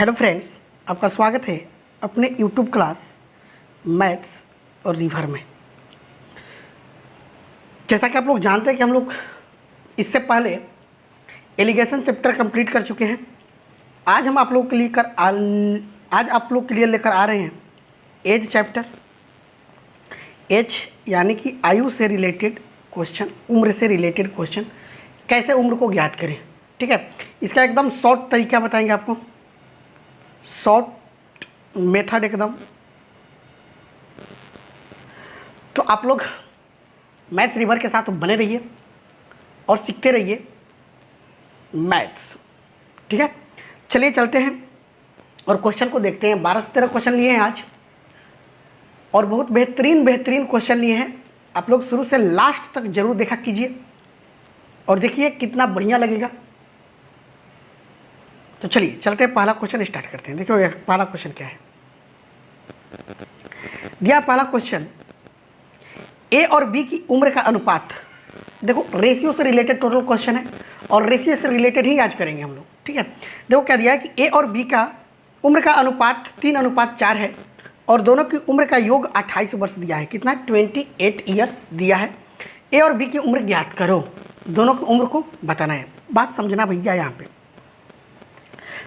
Hello friends, आपका स्वागत है अपने यूट्यूब क्लास मैथ्स और रिवर में। जैसा कि आप लोग जानते हैं कि हम लोग इससे पहले एलिगेशन चैप्टर कंप्लीट कर चुके हैं। आज हम आप लोग के लिए लेकर आ रहे हैं एज चैप्टर। एज यानी कि आयु से रिलेटेड क्वेश्चन, उम्र से रिलेटेड क्वेश्चन, कैसे उम्र को ज्ञात करें। ठीक है, इसका एकदम शॉर्ट तरीका बताएंगे आपको, शॉर्ट मेथड एकदम। तो आप लोग मैथ्स रिवर के साथ बने रहिए और सीखते रहिए मैथ्स। ठीक है, चलिए चलते हैं और क्वेश्चन को देखते हैं। 12 से 13 क्वेश्चन लिए हैं आज और बहुत बेहतरीन क्वेश्चन लिए हैं। आप लोग शुरू से लास्ट तक जरूर देखा कीजिए और देखिए कितना बढ़िया लगेगा। तो चलिए चलते हैं, पहला क्वेश्चन स्टार्ट करते हैं। देखिए पहला क्वेश्चन क्या है दिया। पहला क्वेश्चन, ए और बी की उम्र का अनुपात। देखो रेशियो से रिलेटेड टोटल क्वेश्चन है और रेशियो से रिलेटेड ही आज करेंगे हम लोग। ठीक है, देखो क्या दिया है कि ए और बी का उम्र का अनुपात 3:4 है और दोनों की उम्र का योग 28 वर्ष दिया है। कितना? 28 ईयर्स दिया है। ए और बी की उम्र ज्ञात करो, दोनों की उम्र को बताना है। बात समझना भैया, यहाँ पे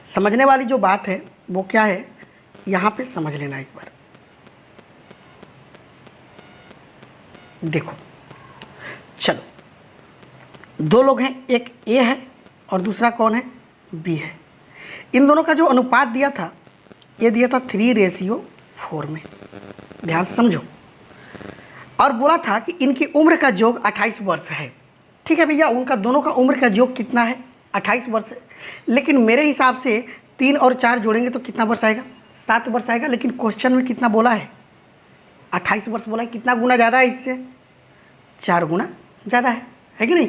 समझने वाली जो बात है वो क्या है, यहाँ पे समझ लेना एक बार। देखो चलो, दो लोग हैं, एक ए है और दूसरा कौन है? बी है। इन दोनों का जो अनुपात दिया था, ये दिया था 3:4 में। ध्यान से समझो। और बोला था कि इनकी उम्र का योग 28 वर्ष है। ठीक है भैया, उनका दोनों का उम्र का योग कितना है? 28 वर्ष है। लेकिन मेरे हिसाब से 3 और 4 जोड़ेंगे तो कितना वर्ष आएगा? 7 वर्ष आएगा। लेकिन क्वेश्चन में कितना बोला है? 28 वर्ष बोला है। कितना गुना ज़्यादा है इससे? 4 गुना ज़्यादा है कि नहीं?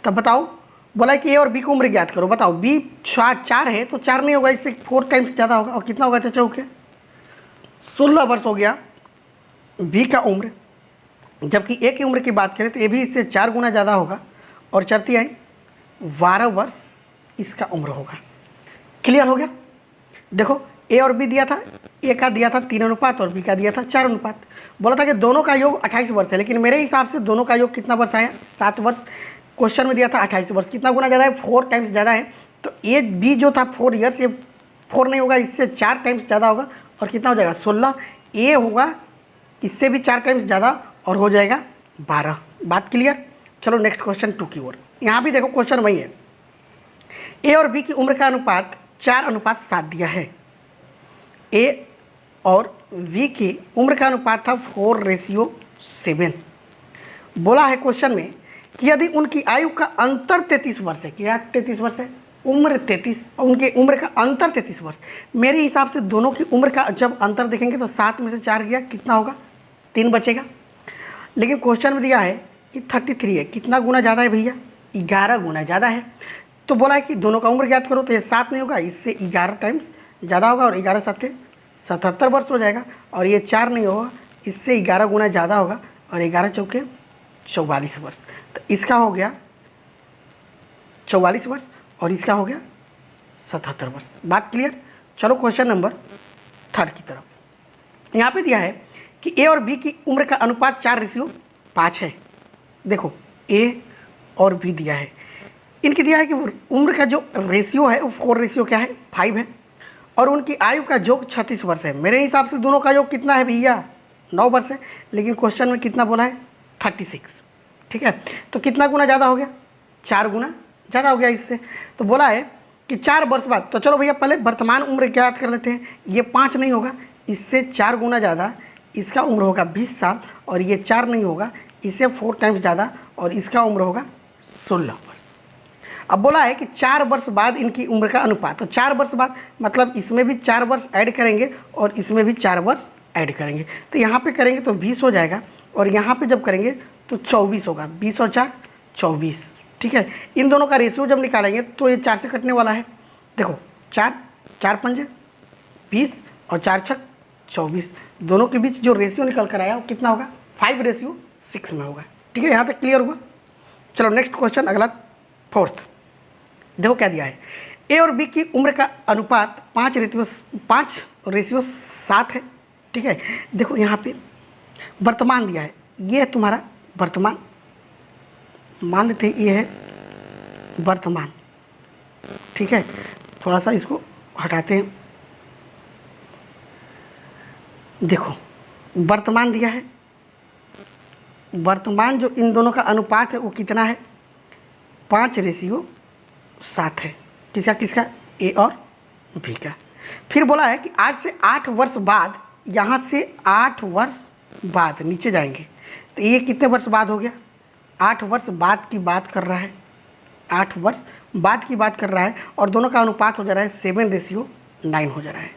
तब बताओ, बोला है कि ए और बी की उम्र ज्ञात करो। बताओ, बी 4 है तो 4 नहीं होगा, इससे 4 टाइम्स ज़्यादा होगा। और कितना होगा चाचा? ओके, 16 वर्ष हो गया बी का उम्र। जबकि ए की उम्र की बात करें तो ए भी इससे 4 गुना ज़्यादा होगा और चलती आई 12 वर्ष इसका उम्र होगा। क्लियर हो गया? देखो ए और बी दिया था, ए का दिया था 3 अनुपात और बी का दिया था 4 अनुपात। बोला था कि दोनों का योग 28 वर्ष है, लेकिन मेरे हिसाब से दोनों का योग कितना वर्ष आया? 7 वर्ष। क्वेश्चन में दिया था 28 वर्ष। कितना गुना ज़्यादा है? 4 टाइम्स ज़्यादा है। तो ए बी जो था 4 ईयर्स, ये 4 नहीं होगा, इससे 4 टाइम्स ज़्यादा होगा। और कितना हो जाएगा? 16। ए होगा इससे भी 4 टाइम्स ज़्यादा और हो जाएगा 12। बात क्लियर? चलो नेक्स्ट क्वेश्चन 2 की ओर। यहाँ भी देखो क्वेश्चन वही है। ए और बी की उम्र का अनुपात 4:7 दिया है। ए और बी की उम्र का अनुपात था 4:7। बोला है क्वेश्चन में कि यदि उनकी आयु का अंतर 33 वर्ष है। क्या 33 वर्ष है? उम्र 33, उनके उम्र का अंतर 33 वर्ष। मेरे हिसाब से दोनों की उम्र का जब अंतर देखेंगे तो 7 में से 4 गया, कितना होगा? 3 बचेगा। लेकिन क्वेश्चन में दिया है कि 33 है। कितना गुना ज़्यादा है भैया? 11 गुना ज़्यादा है। तो बोला है कि दोनों का उम्र ज्ञात करो, तो ये 7 नहीं होगा, इससे 11 टाइम्स ज़्यादा होगा और 11 7 77 वर्ष हो जाएगा। और ये 4 नहीं होगा, इससे 11 गुना ज़्यादा होगा और 11 चौके 44 वर्ष। तो इसका हो गया 44 वर्ष और इसका हो गया 77 वर्ष। बात क्लियर? चलो क्वेश्चन नंबर 3 की तरफ। यहाँ पे दिया है कि ए और बी की उम्र का अनुपात 4:5 है। देखो ए और बी दिया है, इनकी दिया है कि उम्र का जो रेशियो है वो 4:5 है और उनकी आयु का योग 36 वर्ष है। मेरे हिसाब से दोनों का योग कितना है भैया? 9 वर्ष है। लेकिन क्वेश्चन में कितना बोला है? 36। ठीक है, तो कितना गुना ज़्यादा हो गया? 4 गुना ज़्यादा हो गया इससे। तो बोला है कि 4 वर्ष बाद। तो चलो भैया पहले वर्तमान उम्र ज्ञात कर लेते हैं। ये 5 नहीं होगा, इससे 4 गुना ज़्यादा इसका उम्र होगा 20 साल और ये 4 नहीं होगा, इससे 4 टाइम्स ज़्यादा और इसका उम्र होगा 16 वर्ष। अब बोला है कि 4 वर्ष बाद इनकी उम्र का अनुपात। तो 4 वर्ष बाद मतलब इसमें भी 4 वर्ष ऐड करेंगे और इसमें भी 4 वर्ष ऐड करेंगे। तो यहाँ पे करेंगे तो 20 हो जाएगा और यहाँ पे जब करेंगे तो 24 होगा। 20 और 4 24। ठीक है, इन दोनों का रेशियो जब निकालेंगे तो ये 4 से कटने वाला है। देखो 4 पंजे 20 और 4 छक 24। दोनों के बीच जो रेशियो निकल कर आया वो कितना होगा? 5:6 में होगा। ठीक है, यहाँ तक क्लियर हुआ? चलो नेक्स्ट क्वेश्चन, अगला 4th। देखो क्या दिया है। ए और बी की उम्र का अनुपात 5:7 है। ठीक है, देखो यहाँ पे वर्तमान दिया है, ये है तुम्हारा वर्तमान, मान लेते हैं ये है वर्तमान। ठीक है, थोड़ा सा इसको हटाते हैं। देखो वर्तमान दिया है, वर्तमान जो इन दोनों का अनुपात है वो कितना है, 5:7 है। किसका किसका, ए और बी का। फिर बोला है कि आज से 8 वर्ष बाद, यहाँ से 8 वर्ष बाद नीचे जाएंगे तो ये कितने वर्ष बाद हो गया, 8 वर्ष बाद की बात कर रहा है, 8 वर्ष बाद की बात कर रहा है, और दोनों का अनुपात हो जा रहा है 7:9 हो जा रहा है।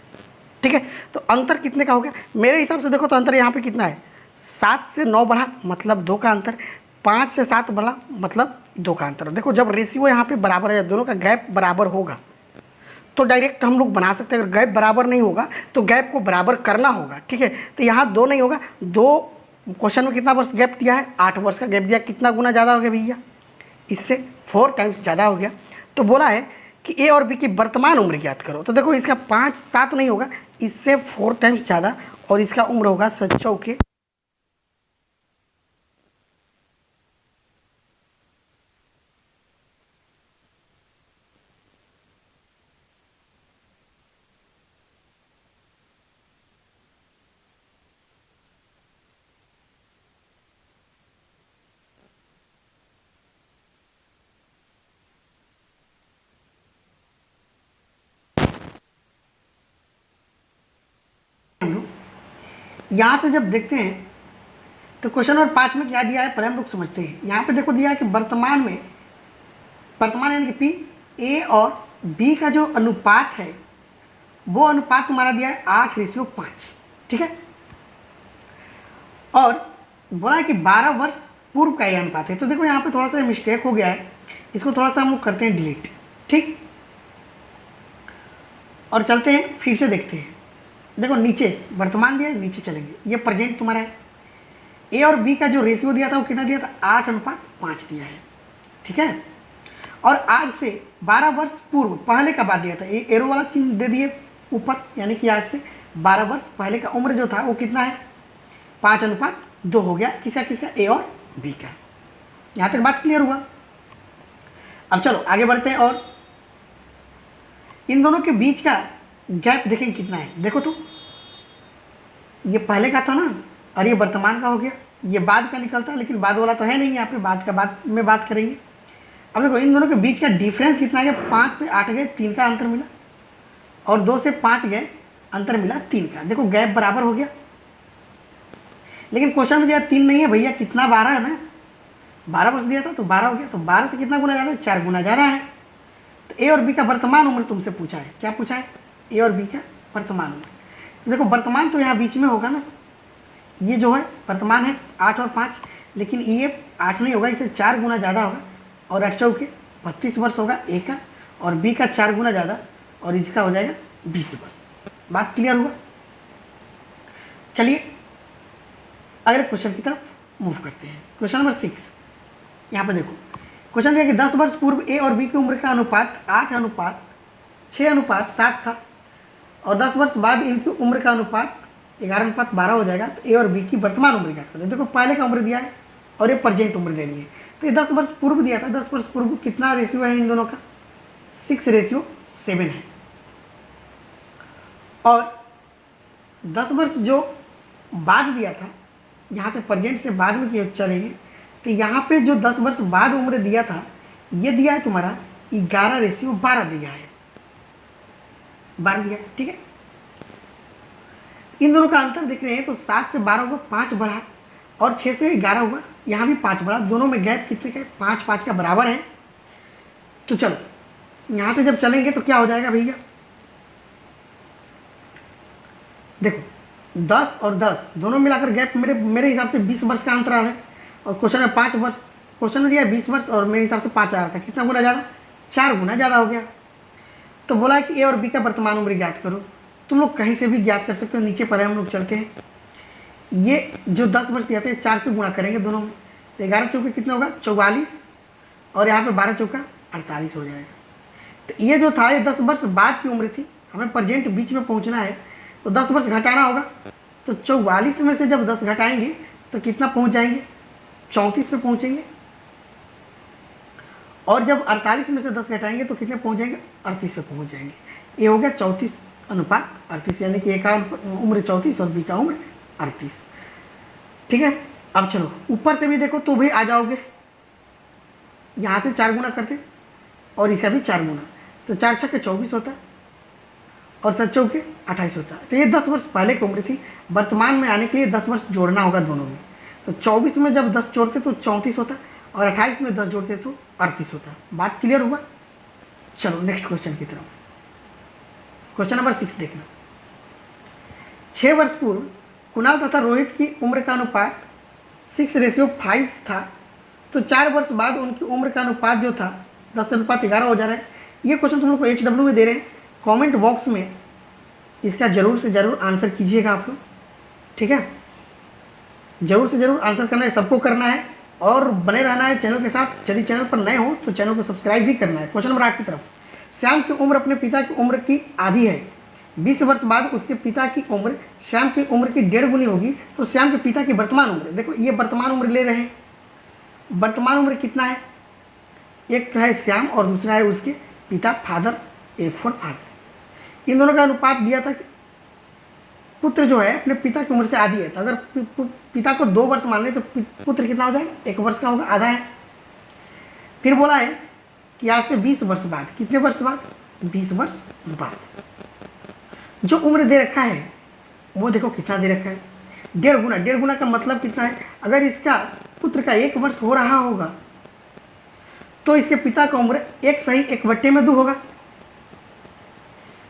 ठीक है, तो अंतर कितने का हो गया, मेरे हिसाब से देखो तो अंतर यहाँ पे कितना है, 7 से 9 बढ़ा मतलब 2 का अंतर, 5 से 7 बढ़ा मतलब 2 का अंतर। देखो जब रेशियो यहाँ पे बराबर है, दोनों का गैप बराबर होगा तो डायरेक्ट हम लोग बना सकते हैं। अगर गैप बराबर नहीं होगा तो गैप को बराबर करना होगा। ठीक है, तो यहाँ 2 नहीं होगा, 2 क्वेश्चन में कितना वर्ष गैप दिया है, 8 वर्ष का गैप दिया, कितना गुना ज़्यादा हो गया भैया, इससे 4 टाइम्स ज़्यादा हो गया। तो बोला है कि ए और बी की वर्तमान उम्र ज्ञात करो। तो देखो इसका 5-7 नहीं होगा, इससे 4 टाइम्स ज़्यादा, और इसका उम्र होगा 7 यहाँ से जब देखते हैं तो क्वेश्चन नंबर 5 में क्या दिया है पहले हम लोग समझते हैं। यहाँ पे देखो दिया है कि वर्तमान यानी कि पी, ए और बी का जो अनुपात है वो अनुपात तुम्हारा दिया है 8:5। ठीक है, और बोला है कि 12 वर्ष पूर्व का ये अनुपात है। तो देखो यहाँ पे थोड़ा सा मिस्टेक हो गया है, इसको थोड़ा सा हम लोग करते हैं डिलीट। ठीक, और चलते हैं फिर से देखते हैं। देखो नीचे वर्तमान दिया है, नीचे चलेंगे, ये प्रेजेंट तुम्हारा है। ए और बी का जो रेशियो दिया था वो कितना दिया था, 8:5 दिया है। ठीक है, और आज से 12 वर्ष पूर्व पहले का बात दिया था, ये एरो वाला चिन्ह दे दिए ऊपर, यानी कि आज से 12 वर्ष पहले का उम्र जो था वो कितना है, 5:2 हो गया। किसका किसका, ए और बी का। यहाँ तक बात क्लियर हुआ। अब चलो आगे बढ़ते हैं, और इन दोनों के बीच का गैप देखें कितना है। देखो तो ये पहले का था ना, और ये वर्तमान का हो गया, ये बाद का निकलता है, लेकिन बाद वाला तो है नहीं यहाँ पे, बाद का बाद में बात करेंगे। अब देखो इन दोनों के बीच का डिफरेंस कितना है, 5 से 8 गए 3 का अंतर मिला, और 2 से 5 गए अंतर मिला 3 का। देखो गैप बराबर हो गया, लेकिन क्वेश्चन में दिया 3 नहीं है भैया, कितना 12 है ना, 12 वर्ष दिया था तो 12 हो गया, तो 12 से कितना गुना ज़्यादा है, 4 गुना ज़्यादा है। तो ए और बी का वर्तमान उम्र तुमसे पूछा है, क्या पूछा है, ए और बी का वर्तमान उम्र। देखो वर्तमान तो यहाँ बीच में होगा ना, ये जो है वर्तमान है 8 और 5, लेकिन ये 8 नहीं होगा, इसे 4 गुना ज़्यादा होगा, और 8 चौके 32 वर्ष होगा ए का, और बी का 4 गुना ज़्यादा, और इसका हो जाएगा 20 वर्ष। बात क्लियर हुआ। चलिए अगले क्वेश्चन की तरफ मूव करते हैं। क्वेश्चन नंबर 6, यहाँ पर देखो क्वेश्चन दिया कि 10 वर्ष पूर्व ए और बी की उम्र का अनुपात 8:6:7 था, और 10 वर्ष बाद इनकी उम्र का अनुपात 11:12 हो जाएगा। तो ए और बी की वर्तमान उम्र क्या करें। देखो पहले का उम्र दिया है और ये प्रेजेंट उम्र लेनी है, तो ये 10 वर्ष पूर्व दिया था, 10 वर्ष पूर्व कितना रेशियो है इन दोनों का, 6:7 है। और 10 वर्ष जो बाद दिया था, यहाँ से प्रेजेंट से बाद में चलेंगे, तो यहाँ पे जो 10 वर्ष बाद उम्र दिया था, ये दिया है तुम्हारा 11:12 दिया है, 12 दिया है। ठीक है, इन दोनों का अंतर देख रहे हैं तो 7 से 12 हुआ, 5 बढ़ा, और 6 से 11 हुआ, यहाँ भी 5 बढ़ा, दोनों में गैप कितने का, 5-5 का बराबर है। तो चलो यहाँ से जब चलेंगे तो क्या हो जाएगा भैया, देखो 10 और 10 दोनों मिलाकर गैप मेरे हिसाब से 20 वर्ष का अंतराल है, और क्वेश्चन में 5 वर्ष, क्वेश्चन में दिया 20 वर्ष, और मेरे हिसाब से 5 आ रहा था, कितना गुना ज़्यादा, 4 गुना ज़्यादा हो गया। तो बोला कि ए और बी का वर्तमान उम्र ज्ञात करो। तुम लोग कहीं से भी ज्ञात कर सकते हो, नीचे पर हम लोग चलते हैं। ये जो 10 वर्ष दिया था 4 से गुणा करेंगे दोनों में, तो 11 चौके कितना होगा, 44, और यहाँ पे 12 चौका 48 हो जाएगा। तो ये जो था ये 10 वर्ष बाद की उम्र थी, हमें प्रेजेंट बीच में पहुंचना है, तो 10 वर्ष घटाना होगा। तो 44 में से जब 10 घटाएंगे तो कितना पहुंच जाएंगे, 34 पे पहुंचेंगे। और जब 48 में से 10 घटाएंगे तो कितने पहुंच जाएंगे, 38 पे पहुंच जाएंगे। ये हो गया 34:38, यानी कि ए का उम्र 34 और बी का उम्र 38। ठीक है, अब चलो ऊपर से भी देखो तो भी आ जाओगे, यहाँ से 4 गुना करते और इसका भी 4 गुना, तो 4 छक्के 24 होता और 7 चौके 28 होता। तो ये 10 वर्ष पहले की उम्र थी। वर्तमान में आने के लिए 10 वर्ष जोड़ना होगा दोनों में। तो 24 में जब 10 जोड़ते तो 34 होता और 28 में 10 जोड़ते तो 38 होता। बात क्लियर हुआ। चलो नेक्स्ट क्वेश्चन की तरफ। क्वेश्चन नंबर 6 देखना। 6 वर्ष पूर्व कुणाल तथा रोहित की उम्र का अनुपात 6:5 था, तो 4 वर्ष बाद उनकी उम्र का अनुपात जो था 10:11 हो जा रहा है। ये क्वेश्चन तुम लोग को HW में दे रहे हैं। कमेंट बॉक्स में इसका जरूर से जरूर आंसर कीजिएगा आप लोग, ठीक है। जरूर से जरूर आंसर करना है, सबको करना है और बने रहना है चैनल के साथ। यदि चैनल पर नए हो तो चैनल को सब्सक्राइब भी करना है। क्वेश्चन नंबर 8 की तरफ। श्याम की उम्र अपने पिता की उम्र की आधी है। 20 वर्ष बाद उसके पिता की उम्र श्याम की उम्र की 1.5 गुनी होगी, तो श्याम के पिता की वर्तमान उम्र, देखो ये वर्तमान उम्र ले रहे हैं। वर्तमान उम्र कितना है, एक है श्याम और दूसरा है उसके पिता, फादर, A4 फादर। इन दोनों का अनुपात दिया था कि पुत्र जो है अपने पिता की उम्र से आधी है। तो अगर पिता को 2 वर्ष मान ले तो पुत्र कितना हो जाएगा, 1 वर्ष का होगा, आधा है। फिर बोला है कि आज से 20 वर्ष बाद, कितने वर्ष बाद, 20 वर्ष बाद जो उम्र दे रखा है वो देखो कितना दे रखा है, 1.5 गुना। 1.5 गुना का मतलब कितना है, अगर इसका पुत्र का 1 वर्ष हो रहा होगा तो इसके पिता का उम्र 1/1/2 होगा।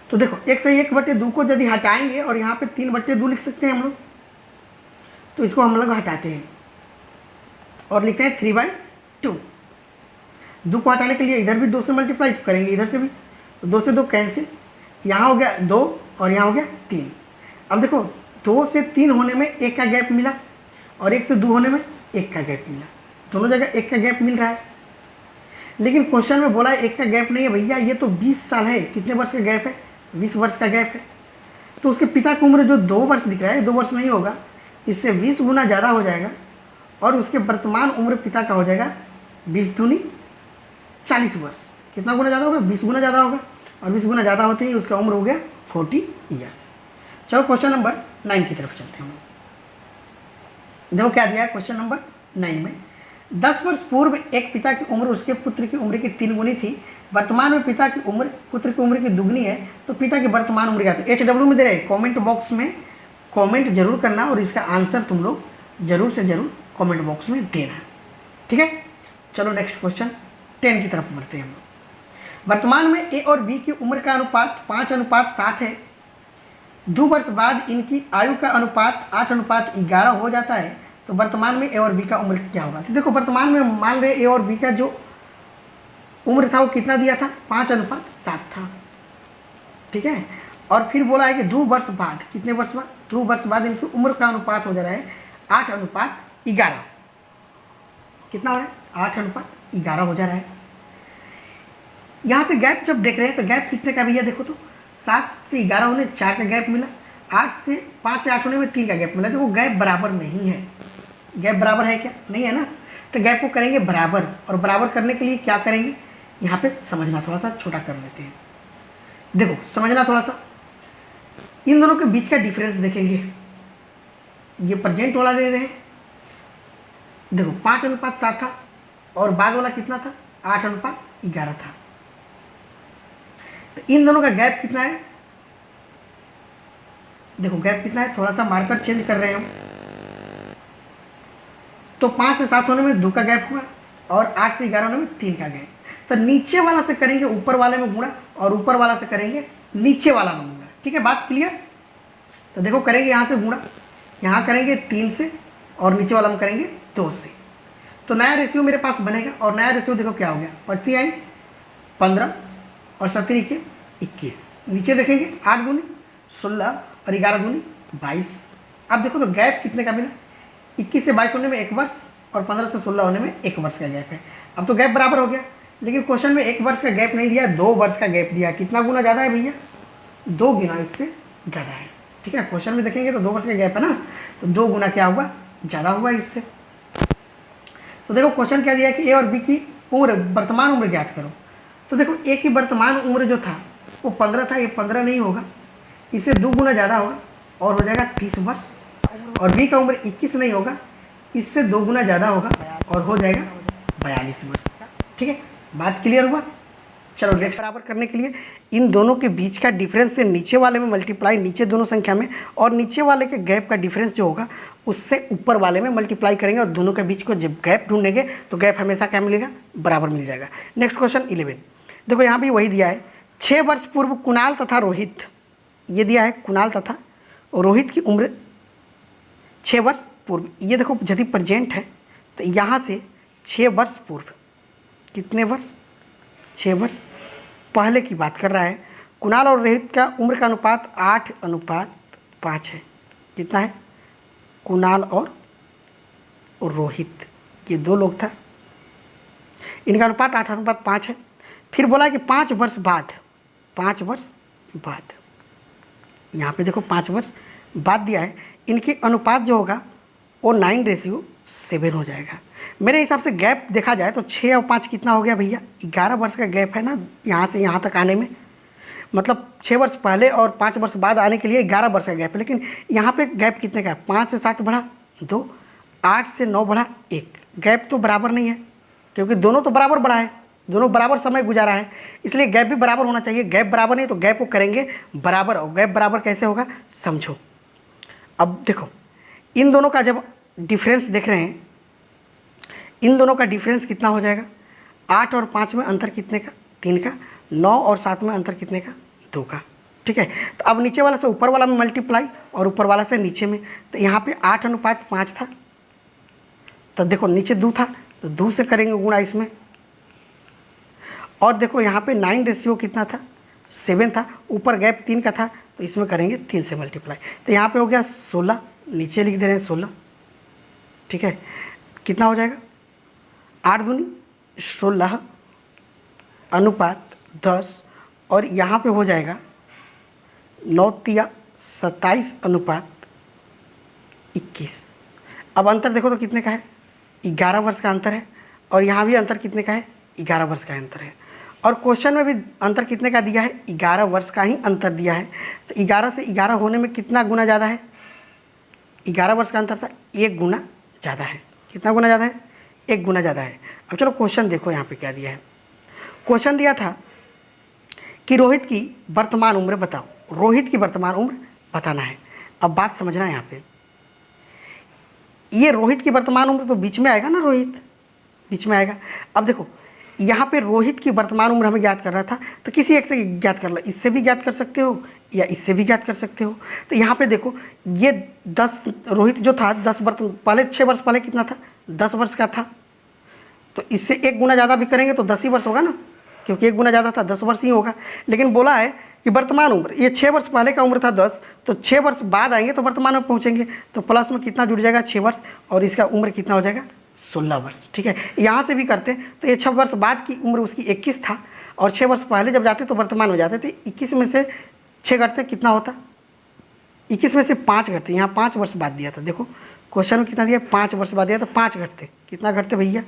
तो देखो 1/1/2 को यदि हटाएंगे और यहाँ पे 3/2 लिख सकते हैं हम लोग, तो इसको हम लोग हटाते हैं और लिखते हैं 3/2। 2 को हटाने के लिए इधर भी 2 से मल्टीप्लाई करेंगे, इधर से भी, तो 2 से 2 कैंसिल, यहाँ हो गया 2 और यहाँ हो गया 3। अब देखो 2 से 3 होने में 1 का गैप मिला और 1 से 2 होने में 1 का गैप मिला, दोनों जगह 1 का गैप मिल रहा है। लेकिन क्वेश्चन में बोला है 1 का गैप नहीं है भैया, ये तो 20 साल है। कितने वर्ष का गैप है, 20 वर्ष का गैप है। तो उसके पिता की उम्र जो 2 वर्ष दिख रहा है, 2 वर्ष नहीं होगा, इससे 20 गुना ज़्यादा हो जाएगा और उसके वर्तमान उम्र पिता का हो जाएगा 20 दूनी 40 वर्ष। कितना गुना ज़्यादा होगा, 20 गुना ज़्यादा होगा और 20 गुना ज़्यादा होते ही उसका उम्र हो गया 40 ईयर्स। चलो क्वेश्चन नंबर 9 की तरफ चलते हैं। देखो क्या दिया है क्वेश्चन नंबर 9 में। 10 वर्ष पूर्व एक पिता की उम्र उसके पुत्र की उम्र की 3 गुनी थी। वर्तमान में पिता की उम्र पुत्र की उम्र की 2 गुनी है, तो पिता की वर्तमान उम्र क्या थी। HW में दे रहे हैं, कमेंट बॉक्स में कमेंट जरूर करना और इसका आंसर तुम लोग जरूर से जरूर कमेंट बॉक्स में देना, ठीक है। चलो नेक्स्ट क्वेश्चन 10 की तरफ बढ़ते हैं हम लोग। वर्तमान में A और B की उम्र का अनुपात 5:7 है। 2 वर्ष बाद इनकी आयु का अनुपात 8:11 हो जाता है, तो वर्तमान में A और B का उम्र क्या होगा। तो देखो वर्तमान में मान रहे A और B का जो उम्र था वो कितना दिया था, 5:7 था, ठीक है। और फिर बोला है कि 2 वर्ष बाद, कितने वर्ष बाद, 2 वर्ष बाद इनकी उम्र का अनुपात हो जा रहा है 8:11। कितना हो रहा है, 8:11 हो जा रहा है। यहाँ से गैप जब देख रहे हैं तो गैप कितने का भैया, देखो तो 7 से 11 होने 4 का गैप मिला, 5 से 8 होने में 3 का गैप मिला। देखो गैप बराबर नहीं है। गैप बराबर है क्या, नहीं है ना। तो गैप को करेंगे बराबर, और बराबर करने के लिए क्या करेंगे, यहाँ पे समझना थोड़ा सा छोटा कर लेते हैं। देखो समझना थोड़ा सा, इन दोनों के बीच का डिफरेंस देखेंगे। ये प्रेजेंट वाला ले रहे हैं, देखो 5:7 था और बाद वाला कितना था, 8:11 था। तो इन दोनों का गैप कितना है, देखो गैप कितना है, थोड़ा सा मार्कर चेंज कर रहे हैं हम। तो 5 से 7 होने में 2 का गैप हुआ और 8 से 11 होने में 3 का गैप। तो नीचे वाला से करेंगे ऊपर वाले में गुणा और ऊपर वाला से करेंगे नीचे वाला में गुणा, ठीक है, बात क्लियर। तो देखो करेंगे यहाँ से गुणा, यहाँ करेंगे 3 से और नीचे वाला में करेंगे 2 से। तो नया रेशियो मेरे पास बनेगा और नया रेशियो देखो क्या हो गया, 25 आई 15 और 17 के 21। नीचे देखेंगे 8 दूनी 16 और 11 दूनी 22। अब देखो तो गैप कितने का मिला, 21 से 22 होने में 1 वर्ष और 15 से 16 होने में 1 वर्ष का गैप है। अब तो गैप बराबर हो गया। लेकिन क्वेश्चन में 1 वर्ष का गैप नहीं दिया, 2 वर्ष का गैप दिया। कितना गुना ज़्यादा है भैया? 2 गुना इससे ज़्यादा है। ठीक है, क्वेश्चन में देखेंगे तो 2 वर्ष का गैप है ना, तो 2 गुना क्या हुआ? ज़्यादा हुआ इससे। तो देखो क्वेश्चन क्या दिया है कि ए और बी की उम्र, वर्तमान उम्र ज्ञात करो। तो देखो ए की वर्तमान उम्र जो था वो 15 था, ये 15 नहीं होगा, इससे 2 गुना ज़्यादा होगा और हो जाएगा 30 वर्ष। और बी का उम्र 21 नहीं होगा, इससे 2 गुना ज़्यादा होगा और हो जाएगा 42 वर्ष। ठीक है, बात क्लियर हुआ? चलो नेक्स्ट बराबर करने के लिए इन दोनों के बीच का डिफरेंस से नीचे वाले में मल्टीप्लाई, नीचे दोनों संख्या में, और नीचे वाले के गैप का डिफरेंस जो होगा उससे ऊपर वाले में मल्टीप्लाई करेंगे और दोनों के बीच को जब गैप ढूंढेंगे तो गैप हमेशा क्या मिलेगा? बराबर मिल जाएगा। Next question 11। देखो यहाँ भी वही दिया है, 6 वर्ष पूर्व कुणाल तथा रोहित, ये दिया है कुणाल तथा रोहित की उम्र 6 वर्ष पूर्व। ये देखो यदि प्रेजेंट है तो यहाँ से 6 वर्ष पूर्व, कितने वर्ष? 6 वर्ष पहले की बात कर रहा है। कुणाल और रोहित का उम्र का अनुपात 8:5 है। कितना है? कुणाल और रोहित, ये 2 लोग था, इनका अनुपात 8:5 है। फिर बोला कि 5 वर्ष बाद, 5 वर्ष बाद, यहाँ पे देखो 5 वर्ष बाद दिया है, इनकी अनुपात जो होगा वो 9:7 हो जाएगा। मेरे हिसाब से गैप देखा जाए तो 6 और 5 कितना हो गया भैया? 11 वर्ष का गैप है ना, यहाँ से यहाँ तक आने में, मतलब 6 वर्ष पहले और 5 वर्ष बाद आने के लिए 11 वर्ष का गैप है। लेकिन यहाँ पे गैप कितने का है? 5 से 7 बढ़ा 2, 8 से 9 बढ़ा 1। गैप तो बराबर नहीं है क्योंकि दोनों तो बराबर बढ़ा है, दोनों बराबर समय गुजारा है, इसलिए गैप भी बराबर होना चाहिए। गैप बराबर नहीं तो गैप को करेंगे बराबर, और गैप बराबर कैसे होगा समझो। अब देखो इन दोनों का जब डिफरेंस देख रहे हैं, इन दोनों का डिफरेंस कितना हो जाएगा? 8 और 5 में अंतर कितने का? 3 का। 9 और 7 में अंतर कितने का? 2 का। ठीक है, तो अब नीचे वाला से ऊपर वाला में मल्टीप्लाई और ऊपर वाला से नीचे में, तो यहाँ पे 8:5 था, तो देखो नीचे 2 था तो 2 से करेंगे गुणा इसमें, और देखो यहाँ पे 9 कितना था? 7 था, ऊपर गैप 3 का था तो इसमें करेंगे 3 से मल्टीप्लाई, तो यहाँ पे हो गया 16, नीचे लिख दे रहे हैं 16। ठीक है, कितना हो जाएगा? 8 दूनी 16 अनुपात 10, और यहाँ पे हो जाएगा 9 तिया 27 अनुपात 21। अब अंतर देखो तो कितने का है? 11 वर्ष का अंतर है, और यहाँ भी अंतर कितने का है? 11 वर्ष का अंतर है। और क्वेश्चन में भी अंतर कितने का दिया है? 11 वर्ष का ही अंतर दिया है। तो 11 से 11 होने में कितना गुना ज़्यादा है? 11 वर्ष का अंतर था, 1 गुना ज़्यादा है। कितना गुना ज़्यादा है? 1 गुना ज़्यादा है। अब चलो क्वेश्चन देखो यहाँ पे क्या दिया है। क्वेश्चन दिया था कि रोहित की वर्तमान उम्र बताओ, रोहित की वर्तमान उम्र बताना है। अब बात समझना है यहाँ पे, ये रोहित की वर्तमान उम्र तो बीच में आएगा ना, रोहित बीच में आएगा। अब देखो यहाँ पे रोहित की वर्तमान उम्र हमें ज्ञात करना था, तो किसी एक से ज्ञात कर लो, इससे भी ज्ञात कर सकते हो या इससे भी ज्ञात कर सकते हो। तो यहाँ पे देखो ये 10, रोहित जो था 10 वर्ष पहले, 6 वर्ष पहले कितना था? 10 वर्ष का था, तो इससे 1 गुना ज़्यादा भी करेंगे तो 10 ही वर्ष होगा ना, क्योंकि 1 गुना ज़्यादा था 10 वर्ष ही होगा। लेकिन बोला है कि वर्तमान उम्र, ये 6 वर्ष पहले का उम्र था 10, तो 6 वर्ष बाद आएंगे तो वर्तमान में पहुँचेंगे, तो प्लस में कितना जुड़ जाएगा? 6 वर्ष, और इसका उम्र कितना हो जाएगा? 16 वर्ष। ठीक है, यहाँ से भी करते तो ये 6 वर्ष बाद की उम्र उसकी 21 था, और 6 वर्ष पहले जब जाते तो वर्तमान में जाते थे। 21 में से 6 घटते कितना होता? 21 में से 5 घटते, यहाँ 5 वर्ष बाद दिया था। देखो क्वेश्चन में कितना दिया? 5 वर्ष बाद दिया, तो 5 घटते, कितना घटते भैया?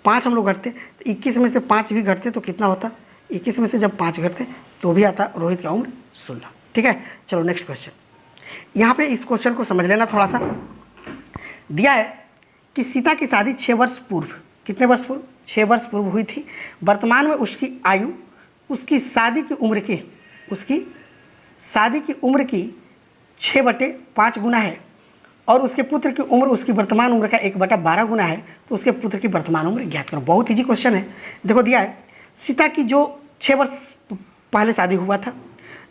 5 हम लोग घटते, तो 21 में से 5 भी घटते तो कितना होता? 21 में से जब 5 घटते तो भी आता रोहित का उम्र 16। ठीक है, चलो नेक्स्ट क्वेश्चन। यहाँ पे इस क्वेश्चन को समझ लेना थोड़ा सा। दिया है कि सीता की शादी 6 वर्ष पूर्व, कितने वर्ष पूर्व? 6 वर्ष पूर्व हुई थी। वर्तमान में उसकी आयु उसकी शादी की उम्र की, उसकी शादी की उम्र की 6/5 गुना है, और उसके पुत्र की उम्र उसकी वर्तमान उम्र का 1/12 गुना है, तो उसके पुत्र की वर्तमान उम्र ज्ञात करो। बहुत ईजी क्वेश्चन है। देखो दिया है सीता की जो 6 वर्ष पहले शादी हुआ था,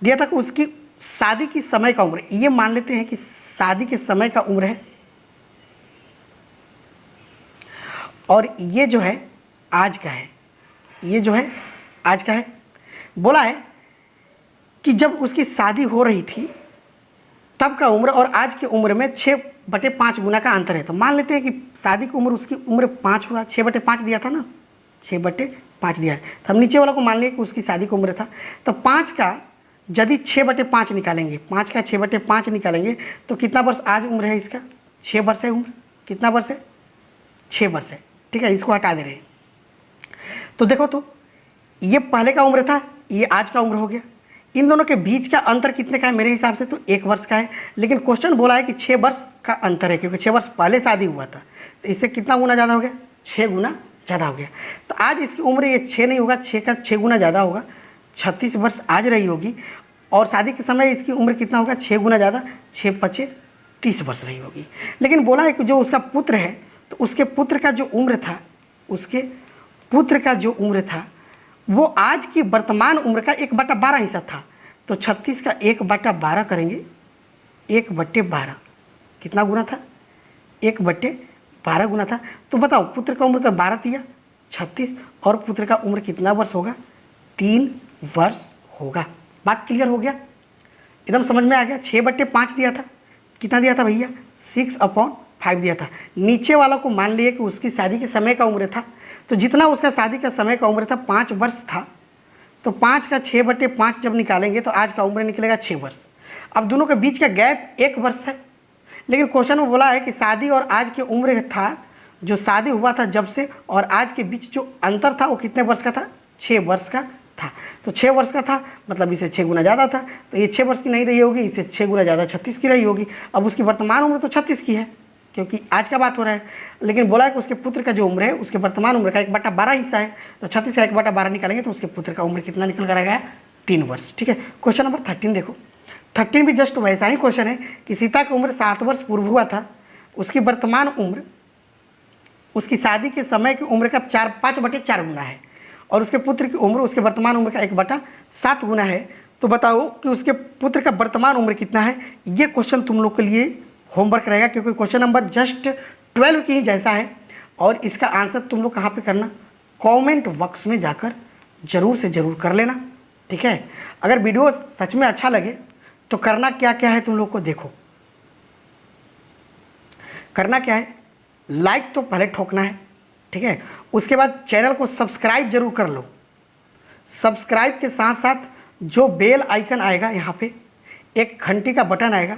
दिया था कि उसकी शादी की समय का उम्र, ये मान लेते हैं कि शादी के समय का उम्र है, और ये जो है आज का है, ये जो है आज का है। बोला है कि जब उसकी शादी हो रही थी तब का उम्र और आज की उम्र में 6/5 गुना का अंतर है, तो मान लेते हैं कि शादी की उम्र उसकी उम्र 5 हुआ, 6/5 दिया था ना, 6/5 दिया है। तो हम नीचे वाला को मान लिए कि उसकी शादी की उम्र था। तो 5 का यदि 6/5 निकालेंगे, 5 का 6/5 निकालेंगे तो कितना वर्ष आज उम्र है इसका? 6 वर्ष है उम्र। कितना वर्ष है? 6 वर्ष है। ठीक है, इसको हटा दे रहे हैं। तो देखो, तो ये पहले का उम्र था, ये आज का उम्र हो गया। इन दोनों के बीच का अंतर कितने का है? मेरे हिसाब से तो 1 वर्ष का है। लेकिन क्वेश्चन बोला है कि 6 वर्ष का अंतर है, क्योंकि 6 वर्ष पहले शादी हुआ था। तो इससे कितना गुना ज़्यादा हो गया? 6 गुना ज़्यादा हो गया। तो आज इसकी उम्र ये 6 नहीं होगा, 6 का 6 गुना ज़्यादा होगा, 36 वर्ष आज रही होगी। और शादी के समय इसकी उम्र कितना होगा? 6 गुना ज़्यादा, 6×5 30 वर्ष रही होगी। लेकिन बोला है कि जो उसका पुत्र है, तो उसके पुत्र का जो उम्र था, उसके पुत्र का जो उम्र था वो आज की वर्तमान उम्र का 1/12 हिस्सा था। तो 36 का 1/12 करेंगे, 1/12 कितना गुना था? 1/12 गुना था। तो बताओ, पुत्र का उम्र का 12 दिया, 36, और पुत्र का उम्र कितना वर्ष होगा? 3 वर्ष होगा। बात क्लियर हो गया? एकदम समझ में आ गया? 6/5 दिया था, कितना दिया था भैया? 6/5 दिया था। नीचे वाला को मान लिए कि उसकी शादी के समय का उम्र था, तो जितना उसका शादी का समय का उम्र था 5 वर्ष था। तो 5 का 6/5 जब निकालेंगे तो आज का उम्र निकलेगा 6 वर्ष। अब दोनों के बीच का गैप 1 वर्ष है। लेकिन क्वेश्चन में बोला है कि शादी और आज की उम्र था, जो शादी हुआ था जब से और आज के बीच जो अंतर था वो कितने वर्ष का था? 6 वर्ष का था। तो 6 वर्ष का था, मतलब इसे 6 गुना ज़्यादा था। तो ये 6 वर्ष की नहीं रही होगी, इसे 6 गुना ज़्यादा 36 की रही होगी। अब उसकी वर्तमान उम्र तो 36 की है, क्योंकि आज का बात हो रहा है। लेकिन बोला है कि उसके पुत्र का जो उम्र है उसके वर्तमान उम्र का 1/12 हिस्सा है। तो 36 का 1/12 निकालेंगे तो उसके पुत्र का उम्र कितना निकल कर आएगा? 3 वर्ष। ठीक है, क्वेश्चन नंबर 13 देखो। 13 भी जस्ट वैसा ही क्वेश्चन है कि सीता की उम्र 7 वर्ष पूर्व हुआ था, उसकी वर्तमान उम्र उसकी शादी के समय की उम्र का 5/4 गुना है, और उसके पुत्र की उम्र उसके वर्तमान उम्र का 1/7 गुना है। तो बताओ कि उसके पुत्र का वर्तमान उम्र कितना है? ये क्वेश्चन तुम लोग के लिए होमवर्क रहेगा, क्योंकि क्वेश्चन नंबर जस्ट 12 की ही जैसा है। और इसका आंसर तुम लोग कहाँ पे करना? कमेंट बॉक्स में जाकर जरूर से ज़रूर कर लेना। ठीक है, अगर वीडियो सच में अच्छा लगे तो करना क्या क्या है तुम लोग को, देखो करना क्या है, लाइक तो पहले ठोकना है। ठीक है, उसके बाद चैनल को सब्सक्राइब जरूर कर लो। सब्सक्राइब के साथ साथ जो बेल आइकन आएगा, यहाँ पे एक घंटी का बटन आएगा,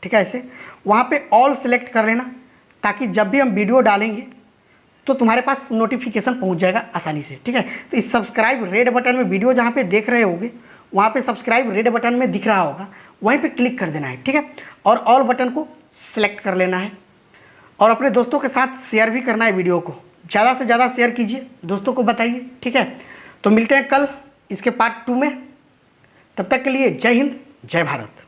ठीक है, ऐसे वहाँ पे ऑल सेलेक्ट कर लेना, ताकि जब भी हम वीडियो डालेंगे तो तुम्हारे पास नोटिफिकेशन पहुँच जाएगा आसानी से। ठीक है, तो इस सब्सक्राइब रेड बटन में, वीडियो जहाँ पे देख रहे होगे वहाँ पे सब्सक्राइब रेड बटन में दिख रहा होगा, वहीं पे क्लिक कर देना है। ठीक है, और ऑल बटन को सिलेक्ट कर लेना है, और अपने दोस्तों के साथ शेयर भी करना है। वीडियो को ज़्यादा से ज़्यादा शेयर कीजिए, दोस्तों को बताइए। ठीक है, तो मिलते हैं कल इसके पार्ट 2 में। तब तक के लिए जय हिंद, जय भारत।